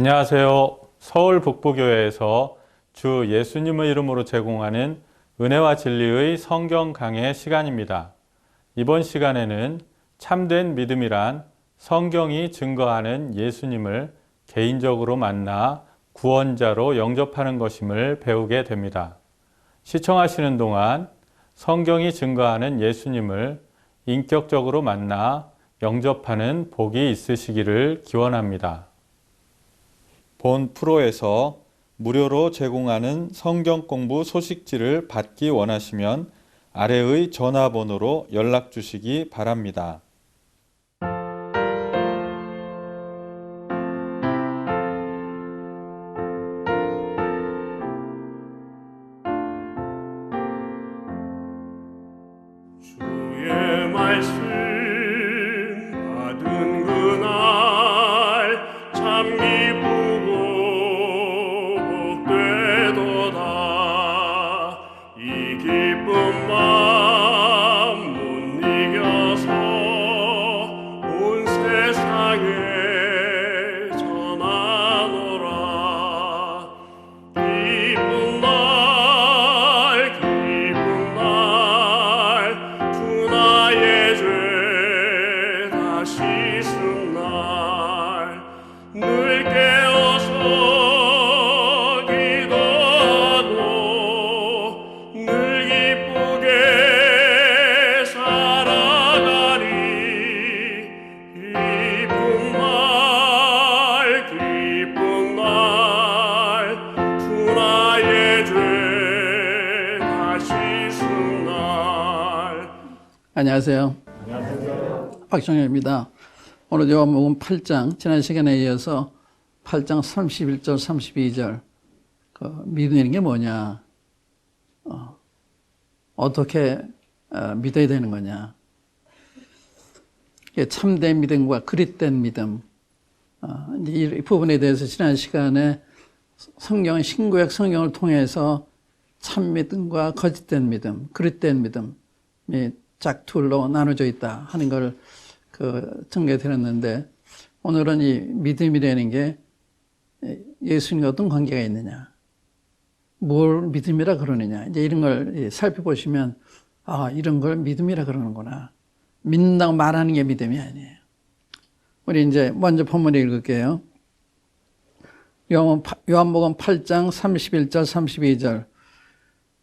안녕하세요. 서울 북부교회에서 주 예수님의 이름으로 제공하는 은혜와 진리의 성경 강해 시간입니다. 이번 시간에는 참된 믿음이란 성경이 증거하는 예수님을 개인적으로 만나 구원자로 영접하는 것임을 배우게 됩니다. 시청하시는 동안 성경이 증거하는 예수님을 인격적으로 만나 영접하는 복이 있으시기를 기원합니다. 본 프로에서 무료로 제공하는 성경 공부 소식지를 받기 원하시면 아래의 전화번호로 연락 주시기 바랍니다. 주의 말씀 받은 그날 참 기쁘고 복되도다. 이 기쁜 마음 못 이겨서 온 세상에 전하노라. 기쁜 날 기쁜 날 주 나의 죄 다 씻은 날 늘 깨어서 기도하고 늘 기쁘게 살아가리. 기쁜 날 주 나의 죄 다 씻은 날. 안녕하세요. 박정현입니다. 오늘 요한복음 8장, 지난 시간에 이어서 8장 31절, 32절, 믿음이라는 게 뭐냐, 어떻게 믿어야 되는 거냐, 참된 믿음과 그릇된 믿음, 이 부분에 대해서 지난 시간에 성경은 신구약 성경을 통해서 참 믿음과 거짓된 믿음, 그릇된 믿음이 짝둘로 나눠져 있다 하는 걸 전개 드렸는데, 오늘은 이 믿음이라는 게 예수님과 어떤 관계가 있느냐, 뭘 믿음이라 그러느냐, 이제 이런 걸 살펴보시면, 아, 이런 걸 믿음이라 그러는구나. 믿는다고 말하는 게 믿음이 아니에요. 우리 이제 먼저 본문을 읽을게요. 요한복음 8장 31절, 32절.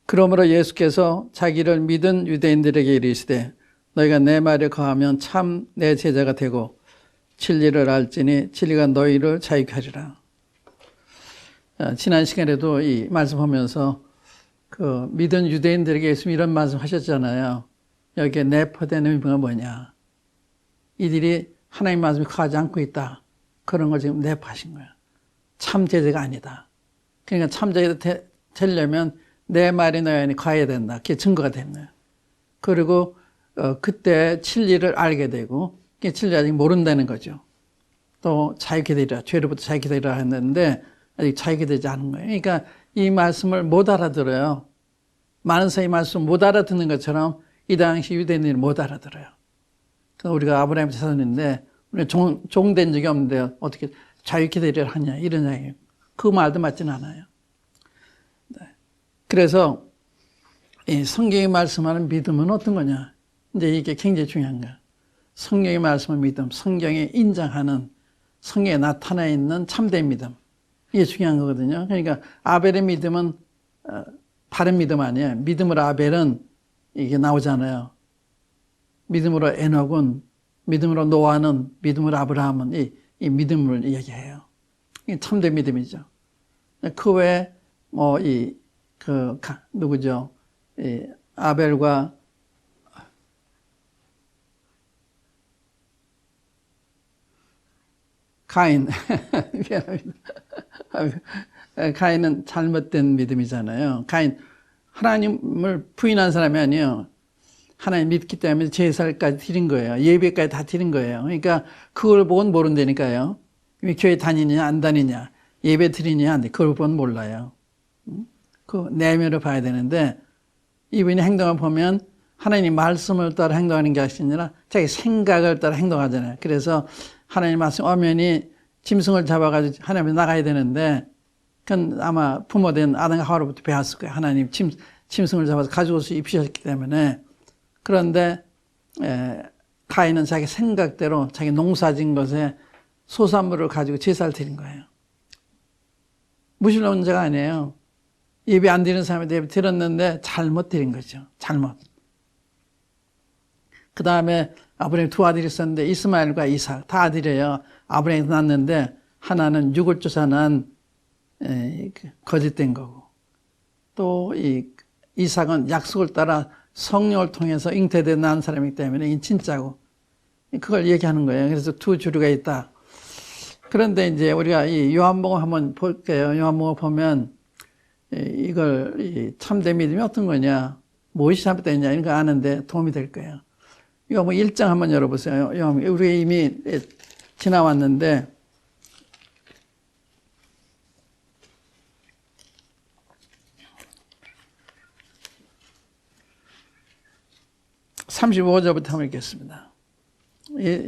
그러므로 예수께서 자기를 믿은 유대인들에게 이르시되 너희가 내 말에 거하면 참 내 제자가 되고 진리를 알지니 진리가 너희를 자유케 하리라. 지난 시간에도 이 말씀하면서 믿은 유대인들에게 예수님 이런 말씀 하셨잖아요. 여기에 내포되는 의미가 뭐냐. 이들이 하나님 말씀이 거하지 않고 있다. 그런 걸 지금 내포하신 거예요. 참 제자가 아니다. 그러니까 참 제자가 되려면 내 말이 너희 안에 거해야 된다. 그게 증거가 되는 거예요. 그리고 그때 진리를 알게 되고, 진리를 아직 모른다는 거죠. 또 자유케 되리라, 죄로부터 자유케 되리라 했는데 아직 자유케 되지 않은 거예요. 그러니까 이 말씀을 못 알아들어요. 많은 사람이 말씀을 못 알아듣는 것처럼 이 당시 유대인들이 못 알아들어요. 그래서 우리가 아브라함의 자손인데 우리는 종된 적이 없는데 어떻게 자유케 되리라 하냐, 이런 이야기예요. 그 말도 맞지는 않아요. 그래서 이 성경이 말씀하는 믿음은 어떤 거냐? 이제 이게 굉장히 중요한 거야. 성경이 말씀하는 믿음, 성경이 인정하는, 성경에 나타나 있는 참된 믿음. 이게 중요한 거거든요. 그러니까 아벨의 믿음은 바른 믿음 아니에요. 믿음으로 아벨은 이게 나오잖아요. 믿음으로 에녹은, 믿음으로 노아는, 믿음으로 아브라함은 이 믿음을 얘기해요. 이게 참된 믿음이죠. 그 외에 누구죠? 아벨과 가인. 미안합니다. 가인은 잘못된 믿음이잖아요. 가인, 하나님을 부인한 사람이 아니에요. 하나님 믿기 때문에 제사까지 드린 거예요. 예배까지 다 드린 거예요. 그러니까 그걸 보고는 모른다니까요. 교회 다니냐 안 다니냐, 예배 드리냐 안 돼, 그걸 보고는 몰라요. 그 내면을 봐야 되는데, 이분의 행동을 보면 하나님 말씀을 따라 행동하는 게 아니라 자기 생각을 따라 행동하잖아요. 그래서 하나님 말씀 엄연히 짐승을 잡아가지고 하나님이 나가야 되는데, 그건 아마 부모된 아담과 하와로부터 배웠을 거예요. 하나님 짐승을 잡아서 가지고서 입히셨기 때문에. 그런데 가인은 자기 생각대로 자기 농사진 것에 소산물을 가지고 제사를 드린 거예요. 무신론 문제가 아니에요. 예배 안 드리는 사람한테 예배 드렸는데 잘못 드린 거죠. 잘못. 그 다음에 아브라함이 두 아들이 있었는데 이스마엘과 이삭 다 아들이에요. 아브라함이 낳았는데 하나는 육을 쫓아 난 거짓된 거고, 또 이 이삭은 약속을 따라 성령을 통해서 잉태된 낳은 사람이기 때문에 이 진짜고, 그걸 얘기하는 거예요. 그래서 두 주류가 있다. 그런데 이제 우리가 이 요한복음 한번 볼게요. 요한복음 보면 이걸 참된 믿음이 어떤 거냐, 무엇이 잘못됐냐 이런 거 아는데 도움이 될 거예요. 요한복음 1장 한번 열어보세요. 요한복음 우리 이미 지나왔는데 35절부터 한번 읽겠습니다.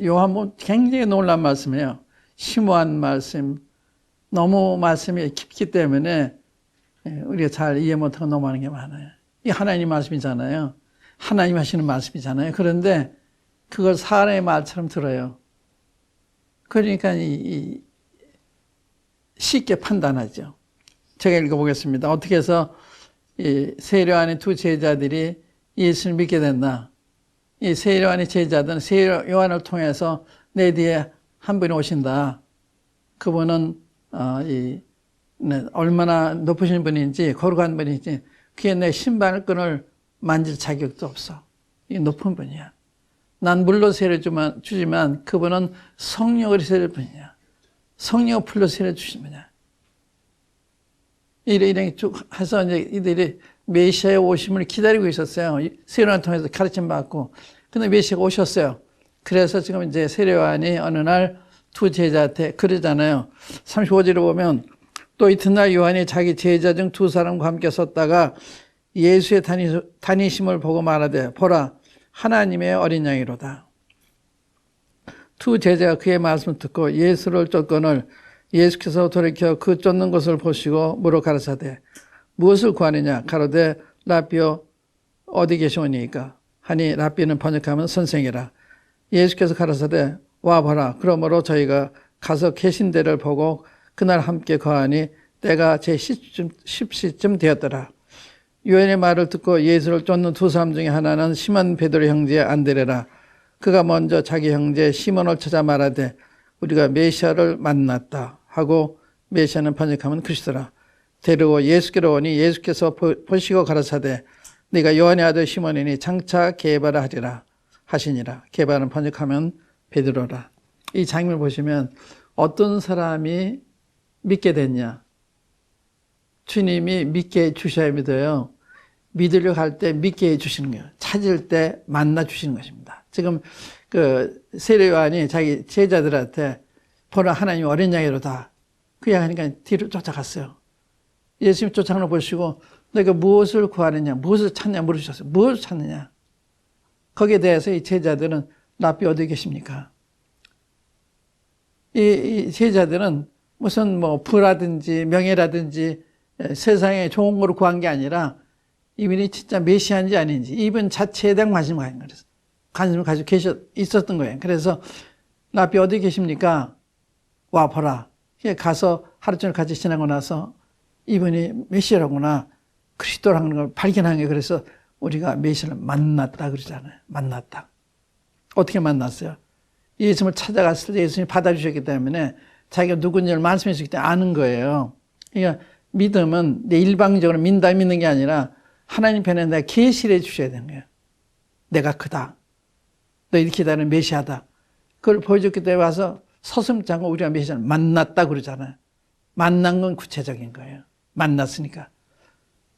요한복음 굉장히 놀라운 말씀이에요. 심오한 말씀, 너무 말씀이 깊기 때문에 우리가 잘 이해 못하고 넘어가는 게 많아요. 이 하나님 말씀이잖아요. 하나님 하시는 말씀이잖아요. 그런데 그걸 사람의 말처럼 들어요. 그러니까 쉽게 판단하죠. 제가 읽어보겠습니다. 어떻게 해서 이 세례요한의 두 제자들이 예수를 믿게 됐나? 이 세례요한의 제자들은 세례요한을 통해서 내 뒤에 한 분이 오신다. 그분은 얼마나 높으신 분인지 거룩한 분인지 그게 내 신발끈을 만질 자격도 없어. 이 높은 분이야. 난 물로 세례 주지만 그분은 성령으로 세례 분이야. 성령을 풀로 세례 주신 분이야. 이래 쭉 해서 이제 이들이 메시아의 오심을 기다리고 있었어요. 세례요한을 통해서 가르침 받고. 근데 메시아가 오셨어요. 그래서 지금 이제 세례요한이 어느 날 두 제자한테 그러잖아요. 35절에 보면 또 이튿날 요한이 자기 제자 중 두 사람과 함께 섰다가 예수의 다니심을 보고 말하되 보라 하나님의 어린 양이로다. 두 제자가 그의 말씀을 듣고 예수를 쫓거늘 예수께서 돌이켜 그 쫓는 것을 보시고 물어 가라사대 무엇을 구하느냐 가로되 라비오 어디 계시오니까 하니 라비는 번역하면 선생이라. 예수께서 가라사대 와보라. 그러므로 저희가 가서 계신 데를 보고 그날 함께 거하니 때가 제 10시쯤 되었더라. 요한의 말을 듣고 예수를 쫓는 두 사람 중에 하나는 시몬 베드로 형제 안드레라. 그가 먼저 자기 형제 시몬을 찾아 말하되 우리가 메시아를 만났다 하고, 메시아는 번역하면 그리스도라. 데리고 예수께로 오니 예수께서 보시고 가라사대 네가 요한의 아들 시몬이니 장차 게바라 하리라 하시니라. 게바는 번역하면 베드로라. 이 장면을 보시면 어떤 사람이 믿게 됐냐? 주님이 믿게 해주셔야 믿어요. 믿으려고 할 때 믿게 해주시는 거예요. 찾을 때 만나 주시는 것입니다. 지금 그 세례요한이 자기 제자들한테 보라 하나님 어린 양이로다. 그 양이니까 뒤로 쫓아갔어요. 예수님 쫓아가는 걸 보시고 너희가 무엇을 구하느냐, 무엇을 찾냐 물으셨어요. 무엇을 찾느냐? 거기에 대해서 이 제자들은 라비 어디 계십니까? 이 제자들은 무슨 뭐 부라든지 명예라든지 세상에 좋은 거를 구한 게 아니라 이분이 진짜 메시아인지 아닌지 이분 자체에 대한 관심을 가진 거예요. 관심을 가지고 있었던 거예요. 그래서 라비 어디 계십니까? 와 보라. 가서 하루 종일 같이 지나고 나서 이분이 메시아라구나, 그리스도라는 걸 발견한 거예요. 그래서 우리가 메시아를 만났다 그러잖아요. 만났다. 어떻게 만났어요? 예수님을 찾아갔을 때 예수님이 받아주셨기 때문에 자기가 누군지를 말씀해 주셨기 때문에 아는 거예요. 그러니까 믿음은 내 일방적으로 믿는 게 아니라 하나님 편에 내가 계시를 해 주셔야 되는 거예요. 내가 크다. 너희들이 기다리는 메시아다. 그걸 보여줬기 때문에 와서 서슴지 않고 우리가 메시아를 만났다 그러잖아요. 만난 건 구체적인 거예요. 만났으니까.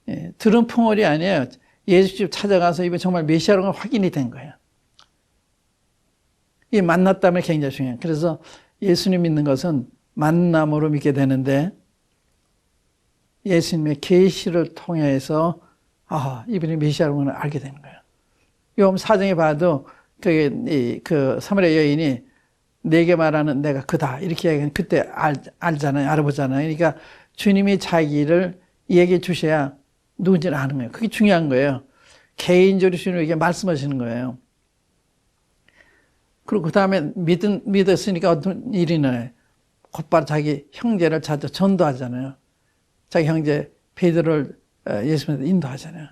예, 들은 풍월이 아니에요. 예수 집 찾아가서 이번 정말 메시아라는 걸 확인이 된 거예요. 이 만났다면 굉장히 중요해요. 그래서 예수님 믿는 것은 만남으로 믿게 되는데 예수님의 계시를 통해서 이분이 메시아라는 걸 알게 되는 거예요. 요한 4장에 봐도 그 사마리아 여인이 내게 말하는 내가 그다. 이렇게 얘기하면 그때 알잖아요. 알아보잖아요. 그러니까 주님이 자기를 얘기해 주셔야 누군지는 아는 거예요. 그게 중요한 거예요. 개인적으로 주님에게 말씀하시는 거예요. 그리고 그 다음에 믿었으니까 어떤 일이 나요. 곧바로 자기 형제를 찾아 전도하잖아요. 자기 형제 베드로를 예수님한테 인도하잖아요.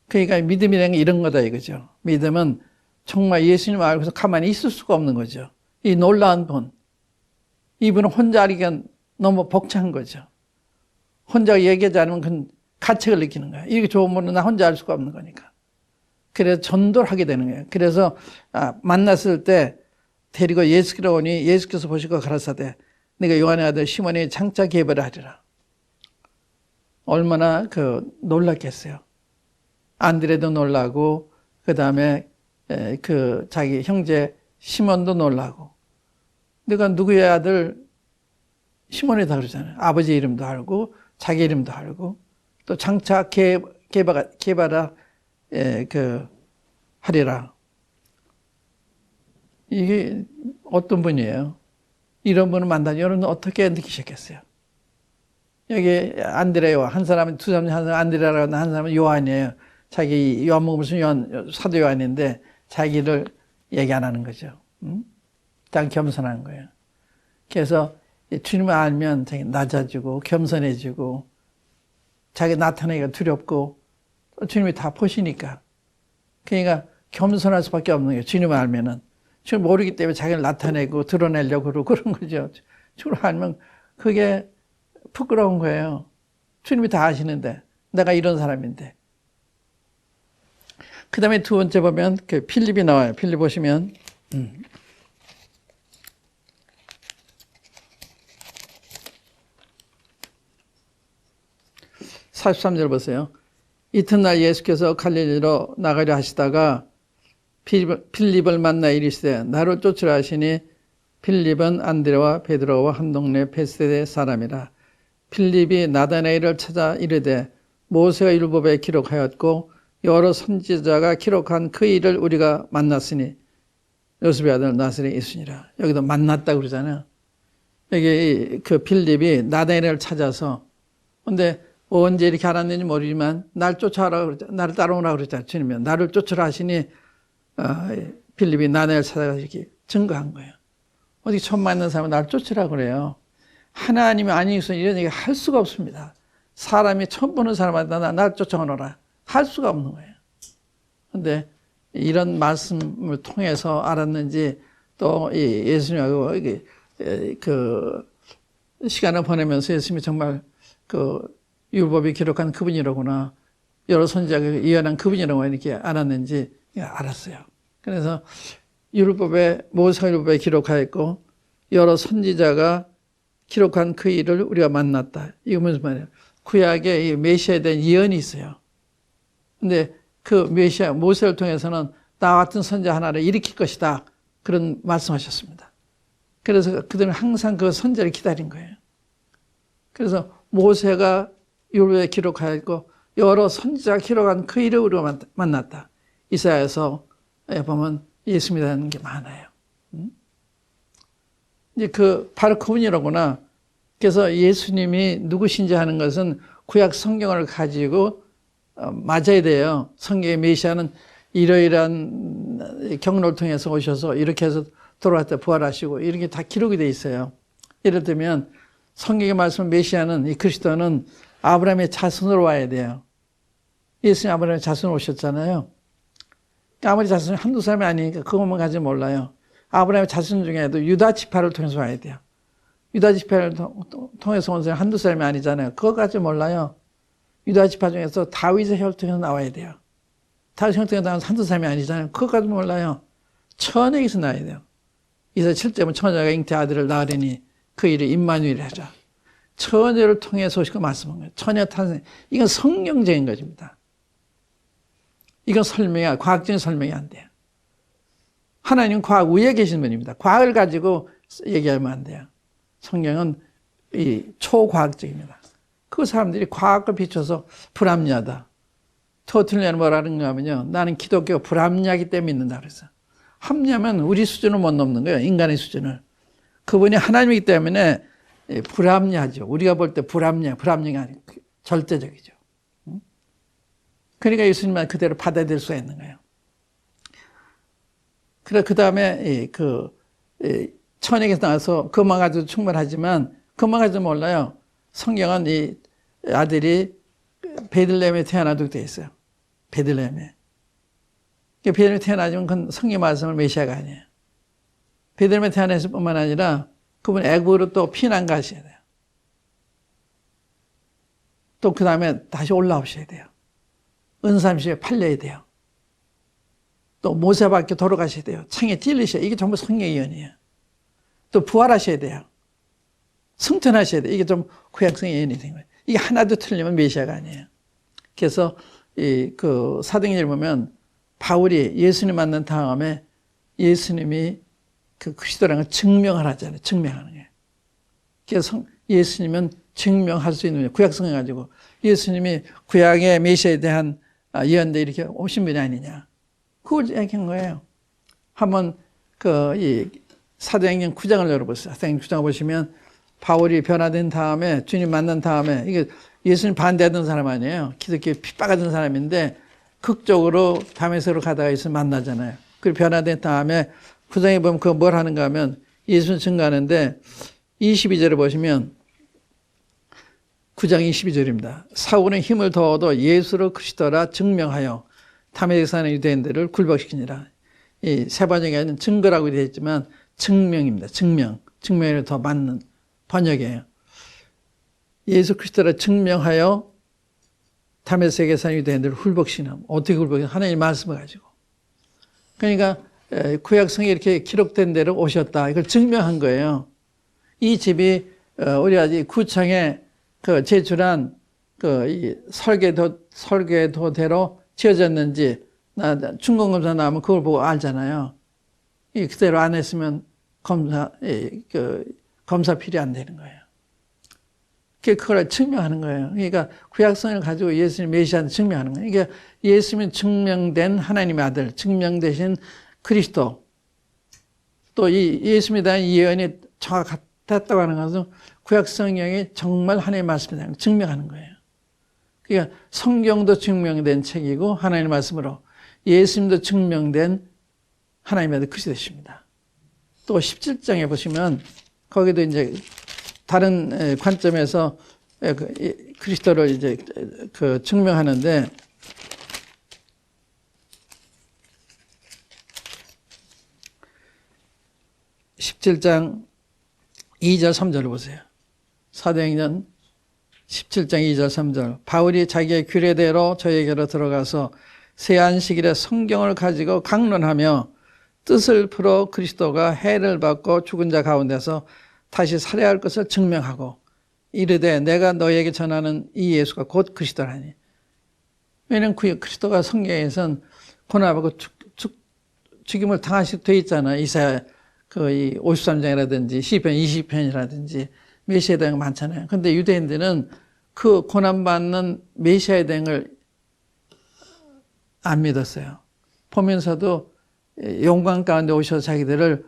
그러니까 믿음이라는 게 이런 거다 이거죠. 믿음은 정말 예수님 알고서 가만히 있을 수가 없는 거죠. 이 놀라운 분. 이분은 혼자 하기가 너무 벅찬 거죠. 혼자 얘기하지 않으면 그건 가책을 느끼는 거예요. 이렇게 좋은 분은 나 혼자 할 수가 없는 거니까. 그래서 전도를 하게 되는 거예요. 그래서 만났을 때 데리고 예수께로 오니 예수께서 보시고 가라사대 네가 요한의 아들 시몬이 장차 계별을 하리라. 얼마나 놀랐겠어요. 안드레도 놀라고 그 다음에 자기 형제 시몬도 놀라고 내가 누구의 아들 시몬이다 그러잖아요. 아버지 이름도 알고 자기 이름도 알고 또 장차 개바라 하리라. 이게 어떤 분이에요? 이런 분을 만나니 여러분은 어떻게 느끼셨겠어요? 여기 안드레와 한 사람은 두 사람 한 사람 안드레라고 한 사람은 요한이에요. 자기 요한복음 사도 요한인데 자기를 얘기 안 하는 거죠. 딱 겸손한 거예요. 그래서 주님을 알면 자기 낮아지고 겸손해지고 자기 나타내기가 두렵고 주님이 다 보시니까. 그러니까 겸손할 수밖에 없는 거예요. 주님을 알면은. 주님 모르기 때문에 자기를 나타내고 드러내려고 그러고 그런 거죠. 주님을 알면 그게 부끄러운 거예요. 주님이 다 아시는데 내가 이런 사람인데. 그 다음에 두 번째 보면 필립이 나와요. 필립 보시면 43절 보세요. 이튿날 예수께서 갈릴리로 나가려 하시다가 필립을 만나 이르시되 나를 쫓으라 하시니 필립은 안드레와 베드로와 한 동네 베세대 사람이라. 필립이 나다나엘을 찾아 이르되 모세가 율법에 기록하였고 여러 선지자가 기록한 그 일을 우리가 만났으니 요셉의 아들 나사렛 예수니라. 여기도 만났다고 그러잖아요. 여기 필립이 나다나엘을 찾아서 근데 언제 이렇게 알았는지 모르지만 날 쫓아오라 그랬죠. 나를 따라오라 그랬죠. 주님이 나를 쫓으라 하시니 필립이 나다나엘을 찾아가서 이렇게 증거한 거예요. 어디 처음 만난 사람은 나를 쫓으라 그래요. 하나님이 아니고서 이런 얘기 할 수가 없습니다. 사람이 처음 보는 사람한테 나를 쫓아오너라 할 수가 없는 거예요. 그런데 이런 말씀을 통해서 알았는지 또 예수님하고 시간을 보내면서 예수님이 정말 율법이 기록한 그분이라구나. 여러 선지자가 예언한 그분이라고 이렇게 알았는지 알았어요. 그래서 모세가 율법에 기록하였고 여러 선지자가 기록한 그 일을 우리가 만났다. 이거 무슨 말이에요? 구약에 이 메시아에 대한 예언이 있어요. 근데 그 메시아 모세를 통해서는 나 같은 선지자 하나를 일으킬 것이다. 그런 말씀하셨습니다. 그래서 그들은 항상 그 선지자를 기다린 거예요. 그래서 모세가 율법에 기록하였고 여러 선지자가 기록한 그 일을 우리가 만났다. 이사야에서 보면 예수님이라는 게 많아요. 이제 바로 그분이라구나. 그래서 예수님이 누구신지 하는 것은 구약 성경을 가지고 맞아야 돼요. 성경의 메시아는 이러이러한 경로를 통해서 오셔서 이렇게 해서 돌아왔다 부활하시고 이렇게 다 기록이 돼 있어요. 예를 들면 성경의 말씀 메시아는 이 그리스도는 아브라함의 자손으로 와야 돼요. 예수님 아브라함의 자손으로 오셨잖아요. 아무리 자손이 한두 사람이 아니니까 그것만 가지고 몰라요. 아브라함의 자손 중에도 유다 지파를 통해서 와야 돼요. 유다 지파를 통해서 온 사람이 한두 사람이 아니잖아요. 그것까지 몰라요. 유다 지파 중에서 다윗의 혈통에서 나와야 돼요. 다윗의 혈통에서 나온 한두 사람이 아니잖아요. 그것까지 몰라요. 천에게서 나와야 돼요. 이사 7절은 처녀가 잉태 아들을 낳으리니 그 이를 임마누엘이라 하자. 처녀를 통해서 오시고 말씀한 거예요. 처녀 탄생. 이건 성경적인 것입니다. 이건 과학적인 설명이 안 돼요. 하나님은 과학 위에 계신 분입니다. 과학을 가지고 얘기하면 안 돼요. 성경은 이 초과학적입니다. 그 사람들이 과학을 비춰서 불합리하다. 토틀리아는 뭐라는 거 하면요. 나는 기독교 불합리하기 때문에 믿는다 그랬어요. 합리하면 우리 수준을 못 넘는 거예요. 인간의 수준을. 그분이 하나님이기 때문에 불합리하죠. 우리가 볼 때 불합리가 아니고 절대적이죠. 그러니까 예수님만 그대로 받아들일 수가 있는 거예요. 그래, 그 다음에 천국에서 나와서 그것만 가지고 충분하지만 그것만 가지고 몰라요. 성경은 이 아들이 베들레헴에 태어나도록 되어 있어요. 베들레헴에. 베들레헴에 태어나지만 그건 성경 말씀을 메시아가 아니에요. 베들레헴에 태어났을 뿐만 아니라 그분 애굽으로 또 피난 가셔야 돼요. 또 그 다음에 다시 올라오셔야 돼요. 은삼시에 팔려야 돼요. 또 모세밖에 돌아가셔야 돼요. 창에 찔리셔야 돼요. 이게 전부 성경의 예언이에요. 또 부활하셔야 돼요. 승천하셔야 돼요. 이게 좀 구약성의 예언이 된 거예요. 이게 하나도 틀리면 메시아가 아니에요. 그래서 사도행전을 보면 바울이 예수님 만난 다음에 예수님이 그 그리스도라는 걸 증명을 하잖아요. 증명하는 거예요. 그래서 예수님은 증명할 수 있는 거예요. 구약성에 가지고 예수님이 구약의 메시아에 대한 예언대 이렇게 오신 분이 아니냐. 그걸 얘기한 거예요. 한번 이 사도행전 9장을 열어보세요. 사도행전 9장을 보시면 바울이 변화된 다음에 주님 만난 다음에 이게 예수님 반대하던 사람 아니에요. 기독교에 핍박하던 사람인데 극적으로 다메섹으로 가다가 예수님 만나잖아요. 그리고 변화된 다음에 9장에 보면 그거 뭘 하는가 하면 예수님 증거하는데 22절을 보시면 9장 22절입니다. 사울은 힘을 더어도 예수로 그리스도라 증명하여 다메섹 사는 유대인들을 굴복시키니라. 이 세 번역에는 증거라고 되어 있지만 증명입니다. 증명에 더 맞는 번역이에요. 예수 그리스도라 증명하여 다메섹에 사는 유대인들을 굴복시키나. 어떻게 굴복시키나? 하나님의 말씀을 가지고. 그러니까 구약성에 이렇게 기록된 대로 오셨다. 이걸 증명한 거예요. 이 집이 우리가 이 구청에 제출한 이 설계도대로 지어졌는지 중공검사 나오면 그걸 보고 알잖아요. 이 그대로 안 했으면 검사 필요 안 되는 거예요. 그걸 증명하는 거예요. 그러니까 구약성을 가지고 예수님 메시아한테 증명하는 거예요. 이게 예수님은 증명된 하나님의 아들, 증명되신 그리스도. 또 이 예수님에 대한 예언이 정확했다고 하는 것은 구약성경이 정말 하나님의 말씀이라는 걸 증명하는 거예요. 그러니까 성경도 증명된 책이고 하나님의 말씀으로 예수님도 증명된 하나님의 아들 그리스도십니다. 또 17장에 보시면 거기도 이제 다른 관점에서 그리스도를 이제 증명하는데 17장 2절 3절을 보세요. 사도행전 17장 2절 3절 바울이 자기의 규례대로 저에게로 들어가서 새 안식일에 성경을 가지고 강론하며 뜻을 풀어 그리스도가 해를 받고 죽은 자 가운데서 다시 살아야 할 것을 증명하고 이르되 내가 너에게 전하는 이 예수가 곧 그리스도라니. 왜냐하면 그리스도가 성경에선 고난받고 죽임을 당하시게 돼 있잖아요. 이사야 이 53장이라든지 시편 20편이라든지 메시아에 대한 거 많잖아요. 근데 유대인들은 그 고난받는 메시아에 대한 걸 안 믿었어요. 보면서도 영광 가운데 오셔서 자기들을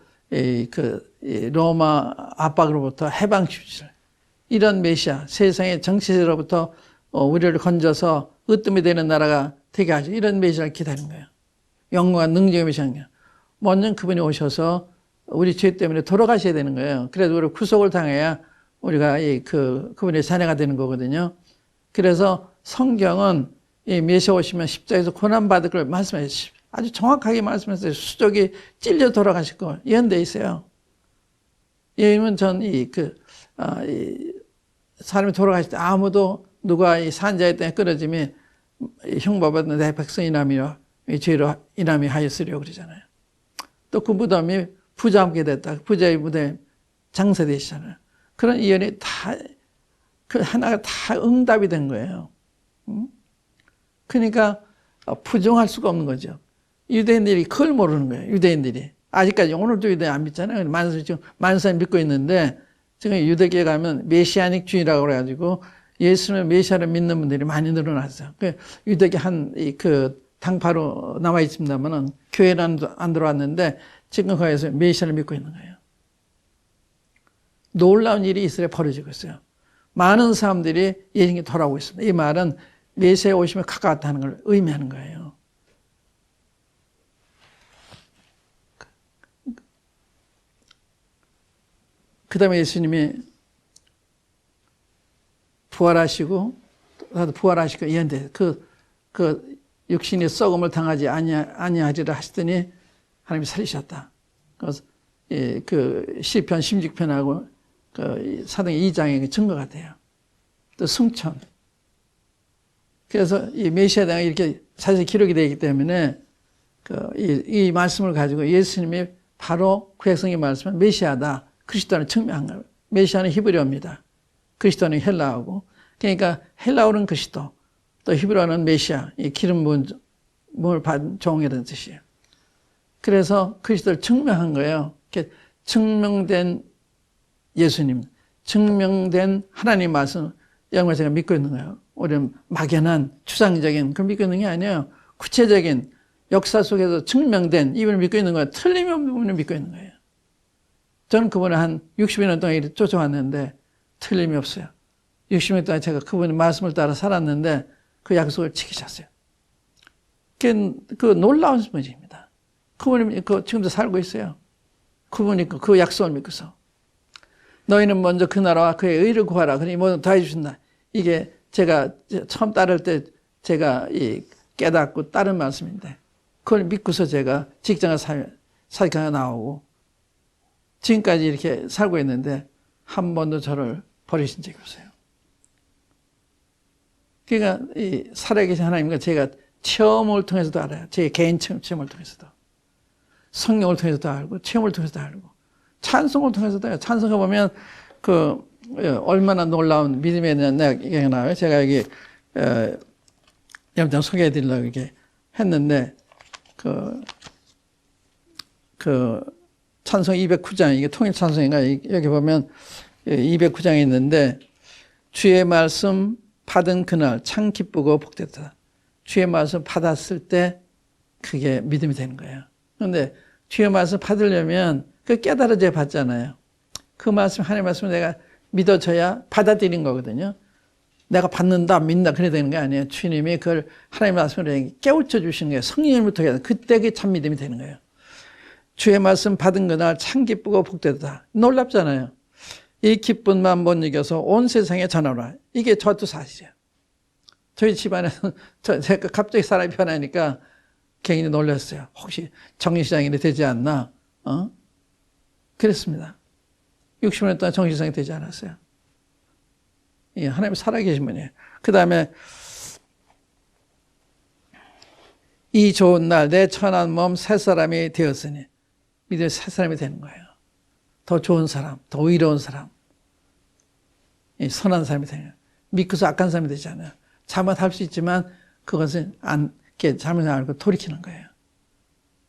로마 압박으로부터 해방시키실 이런 메시아, 세상의 정치제로부터 우리를 건져서 으뜸이 되는 나라가 되게 하죠. 이런 메시아를 기다리는 거예요. 영광과 능력의 메시아는 먼저 그분이 오셔서 우리 죄 때문에 돌아가셔야 되는 거예요. 그래서 우리 구속을 당해야 우리가 그분의 자녀가 되는 거거든요. 그래서 성경은 이 메시아 오시면 십자가에서 고난받을 걸 말씀하셨어요. 아주 정확하게 말씀했어요. 수족이 찔려 돌아가실 거 예언되어 있어요. 예언은 사람이 돌아가실 때 아무도 누가 이 산자에 때문에 끊어짐이 형벌받는 내 백성이라며 죄로 인함이 하였으려 그러잖아요. 또 그 무덤이 부자 함께 됐다. 부자의 무덤에 장사되시잖아요. 그런 예언이 그 하나가 다 응답이 된 거예요. 그러니까 부정할 수가 없는 거죠. 유대인들이 그걸 모르는 거예요. 유대인들이. 아직까지 오늘도 유대인 안 믿잖아요. 지금 많은 사람이 믿고 있는데 지금 유대교에 가면 메시아닉 주의라고 그래가지고 예수는 메시아를 믿는 분들이 많이 늘어났어요. 유대교 당파로 남아 있습니다만은 교회는 안 들어왔는데 지금 거기서 메시아를 믿고 있는 거예요. 놀라운 일이 이스라엘에 벌어지고 있어요. 많은 사람들이 예수님께 돌아오고 있습니다. 이 말은 메시아의 오심에 가까웠다는 걸 의미하는 거예요. 그 다음에 예수님이 부활하시고 이한테 그 육신의 썩음을 당하지 아니하리라 하시더니 하나님이 살리셨다. 그래서 그 시편 16편하고 그 사도행 2장의 증거가 돼요. 또 승천. 그래서 이 메시아가 이렇게 사실 기록이 되기 때문에 이 말씀을 가지고 예수님이 바로 구약성의 말씀은 메시아다. 그리스도를 증명한 거예요. 메시아는 히브리어입니다. 그리스도는 헬라어고. 그러니까 헬라어는 그리스도, 또 히브리어는 메시아, 이 기름 부음을 받은 종이라는 뜻이에요. 그래서 그리스도를 증명한 거예요. 이렇게 증명된 예수님, 증명된 하나님 말씀, 이런 걸 제가 믿고 있는 거예요. 우리는 막연한 추상적인 그걸 믿고 있는 게 아니에요. 구체적인 역사 속에서 증명된 이분을 믿고 있는 거예요. 틀림없는 부분을 믿고 있는 거예요. 저는 그분을 한 60년 동안 이렇게 쫓아왔는데 틀림이 없어요. 60년 동안 제가 그분의 말씀을 따라 살았는데 그 약속을 지키셨어요. 그 놀라운 분입니다. 그분이 지금도 살고 있어요. 그분이 그 약속을 믿고서. 너희는 먼저 그 나라와 그의 의를 구하라. 그러니 뭐든 다 해주신다. 이게 제가 처음 따를 때 제가 깨닫고 따른 말씀인데 그걸 믿고서 제가 직장을 사직하러 나오고 지금까지 이렇게 살고 있는데 한 번도 저를 버리신 적이 없어요. 그러니까 이 살아계신 하나님과 제가 체험을 통해서도 알아요. 제 개인 체험을 통해서도. 성령을 통해서도 알고 체험을 통해서도 알고 찬송을 통해서도 해요. 찬송을 보면 얼마나 놀라운 믿음에 대한 얘기가 나와요. 제가 여기 영장 소개해 드리려고 이렇게 했는데 찬송 209장, 이게 통일 찬송인가? 여기 보면 209장이 있는데, 주의 말씀 받은 그날 참 기쁘고 복됐다. 주의 말씀 받았을 때 그게 믿음이 되는 거예요. 그런데 주의 말씀 받으려면 그 깨달아져야 받잖아요. 그 말씀, 하나님의 말씀을 내가 믿어져야 받아들인 거거든요. 내가 받는다, 믿는다, 그래야 되는 게 아니에요. 주님이 그걸 하나님의 말씀을 깨우쳐 주시는 거예요. 성령을 통해서. 그때 그게 참 믿음이 되는 거예요. 주의 말씀 받은 그날 참 기쁘고 복되다. 놀랍잖아요. 이 기쁨만 못 이겨서 온 세상에 전하라. 이게 저도 사실이에요. 저희 집안에서 제가 갑자기 사람이 변하니까 굉장히 놀랐어요. 혹시 정신시장이 되지 않나? 그랬습니다. 60년 동안 정신시장이 되지 않았어요. 예, 하나님 살아계신 분이에요. 그 다음에 이 좋은 날 내 천한 몸 새 사람이 되었으니 믿음의 새 사람이 되는 거예요. 더 좋은 사람, 더 의로운 사람, 선한 사람이 되는 거예요. 믿고서 악한 사람이 되지 않아요. 잘못할 수 있지만 그것은 잘못 알고 돌이키는 거예요.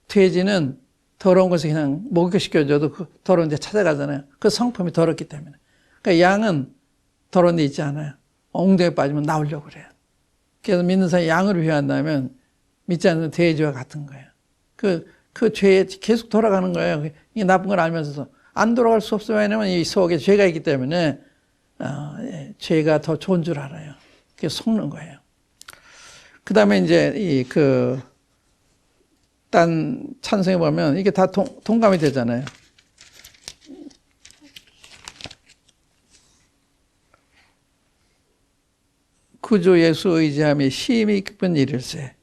돼지는 더러운 것을 그냥 목욕시켜줘도 그 더러운 데 찾아가잖아요. 그 성품이 더럽기 때문에. 그러니까 양은 더러운 데 있지 않아요. 엉덩이에 빠지면 나오려고 그래요. 그래서 믿는 사람이 양을 위한다면 믿지 않는 돼지와 같은 거예요. 그 죄에 계속 돌아가는 거예요. 이 나쁜 걸 알면서도 안 돌아갈 수 없어요. 왜냐하면 이 속에 죄가 있기 때문에 죄가 더 좋은 줄 알아요. 그게 속는 거예요. 그 다음에 이제 딴 찬송에 보면 이게 다 동감이 되잖아요. 구주 예수 의지함이 심히 기쁜 일일세.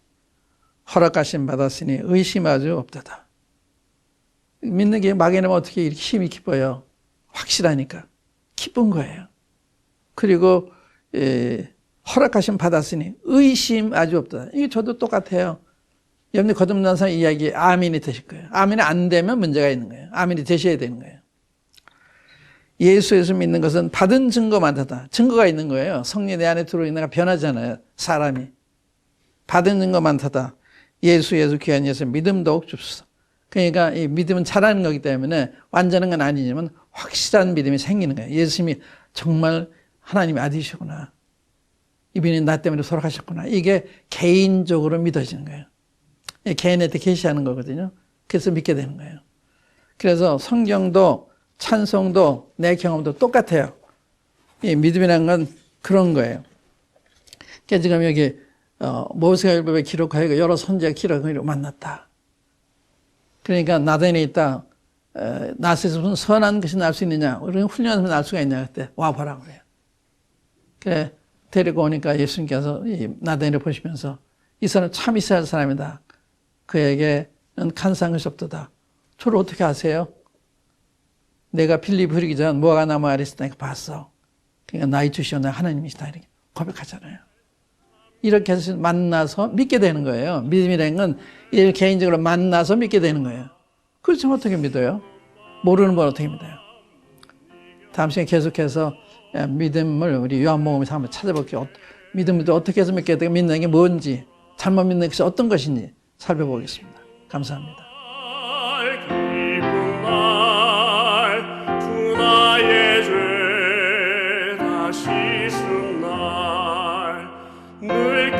허락하심 받았으니 의심하지 없다다. 믿는 게 막연하면 어떻게 이렇게 힘이 기뻐요? 확실하니까. 기쁜 거예요. 그리고 허락하심 받았으니 의심 아주 없다. 이게 저도 똑같아요. 여러분이 거듭난 사람 이야기 아멘이 되실 거예요. 아멘이 안 되면 문제가 있는 거예요. 아멘이 되셔야 되는 거예요. 예수에서 믿는 것은 받은 증거만 하다. 증거가 있는 거예요. 성령 내 안에 들어있는 가 변하잖아요. 사람이. 받은 증거만 하다. 예수 귀한 예수 믿음 더욱 줍소서. 그러니까 이 믿음은 잘하는 거기 때문에 완전한 건 아니지만 확실한 믿음이 생기는 거예요. 예수님이 정말 하나님의 아들이시구나. 이분이 나 때문에 돌아가셨구나. 이게 개인적으로 믿어지는 거예요. 개인한테 계시하는 거거든요. 그래서 믿게 되는 거예요. 그래서 성경도 찬송도 내 경험도 똑같아요. 이 믿음이라는 건 그런 거예요. 그러니까 지금 여기 모세가 율법에 기록하여 여러 선지자가 기록하여 만났다. 그러니까 나단에 있다. 나스에서 무슨 선한 것이 날 수 있느냐? 우리는 훈련하면 날 수가 있냐? 그때 와보라 그래요. 그래 데리고 오니까 예수님께서 이 나단을 보시면서 이 사람 참 이스라엘 사람이다. 그에게는 간사한 것이 없도다. 저를 어떻게 아세요? 내가 빌립 흐르기 전 무화과 나무 아래 있을 때 봤어. 그러니까 나의 주시오 내가 하나님이시다 이렇게 고백하잖아요. 이렇게 해서 만나서 믿게 되는 거예요. 믿음이라는 건 일 개인적으로 만나서 믿게 되는 거예요. 그렇지만 어떻게 믿어요? 모르는 걸 어떻게 믿어요? 다음 시간에 계속해서 믿음을 우리 요한복음에서 한번 찾아볼게요. 믿음을 어떻게 해서 믿게 되고 믿는 게 뭔지, 잘못 믿는 것이 어떤 것인지 살펴보겠습니다. 감사합니다. 기쁜 날, 주 나의 죄 다시 쓴 날, 늘